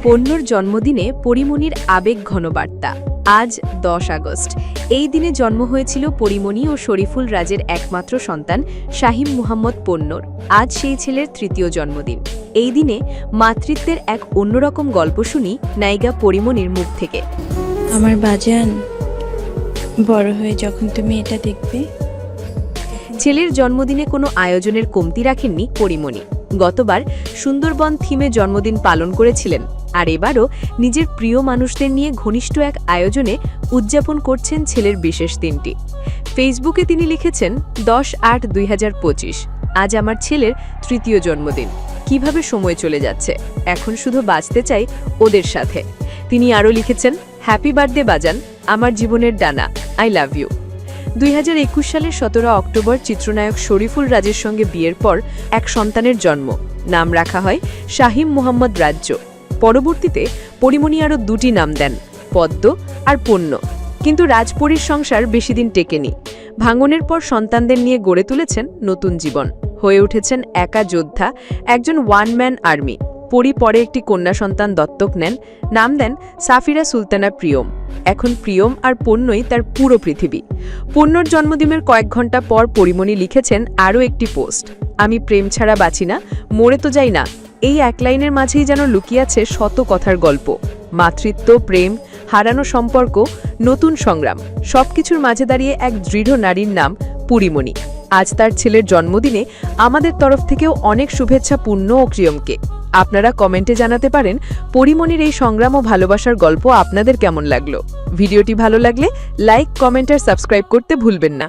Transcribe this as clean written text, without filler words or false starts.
পণ্যর জন্মদিনে পরিমণির আবেগঘন বার্তা। আজ 10 আগস্ট। এই দিনে জন্ম হয়েছিল পরিমণি ও শরীফুল রাজের একমাত্র সন্তান শাহিম মুহাম্মদ পণ্যর। আজ সেই ছেলের তৃতীয় জন্মদিন। এই দিনে মাতৃত্বের এক অন্যরকম গল্প শুনি নায়িকা পরিমণির মুখ থেকে। আমার বাজান, বড় হয়ে যখন তুমি এটা দেখবে। ছেলের জন্মদিনে কোনো আয়োজনের কমতি রাখেননি পরিমণি। গতবার সুন্দরবন থিমে জন্মদিন পালন করেছিলেন, আর এবারও নিজের প্রিয় মানুষদের নিয়ে ঘনিষ্ঠ এক আয়োজনে উদযাপন করছেন ছেলের বিশেষ দিনটি। ফেসবুকে তিনি লিখেছেন, 10/8/2025 আজ আমার ছেলের তৃতীয় জন্মদিন। কিভাবে সময় চলে যাচ্ছে, এখন শুধু বাঁচতে চাই ওদের সাথে। তিনি আরও লিখেছেন, হ্যাপি বার্থডে বাজান, আমার জীবনের ডানা, আই লাভ ইউ। 2021 সালের 17 অক্টোবর চিত্রনায়ক শরীফুল রাজের সঙ্গে বিয়ের পর এক সন্তানের জন্ম। নাম রাখা হয় শাহিম মুহাম্মদ রাজ্য। পরবর্তীতে পরিমণি আরও দুটি নাম দেন, পদ্ম আর পণ্য। কিন্তু রাজপরীর সংসার বেশিদিন টেকেনি। ভাঙনের পর সন্তানদের নিয়ে গড়ে তুলেছেন নতুন জীবন। হয়ে উঠেছেন একা যোদ্ধা, একজন ওয়ান ম্যান আর্মি। পরে একটি কন্যা সন্তান দত্তক নেন, নাম দেন সাফিরা সুলতানা প্রিয়ম। এখন প্রিয়ম আর পণ্যই তার পুরো পৃথিবী। পণ্যর জন্মদিনের কয়েক ঘন্টা পর পরিমণি লিখেছেন আরও একটি পোস্ট, আমি প্রেম ছাড়া বাঁচি না, মরে তো যাই না। এই এক লাইনের মাঝেই যেন লুকিয়ে আছে শত কথার গল্প। মাতৃত্ব, প্রেম, হারানো সম্পর্ক, নতুন সংগ্রাম, সবকিছুর মাঝে দাঁড়িয়ে এক দৃঢ় নারীর নাম পরিমণি। আজ তার ছেলের জন্মদিনে আমাদের তরফ থেকেও অনেক শুভেচ্ছা পূর্ণ ও প্রিয়মকে। আপনারা কমেন্টে জানাতে পারেন পরিমণির এই সংগ্রাম ও ভালোবাসার গল্প আপনাদের কেমন লাগলো। ভিডিওটি ভালো লাগলে লাইক, কমেন্ট আর সাবস্ক্রাইব করতে ভুলবেন না।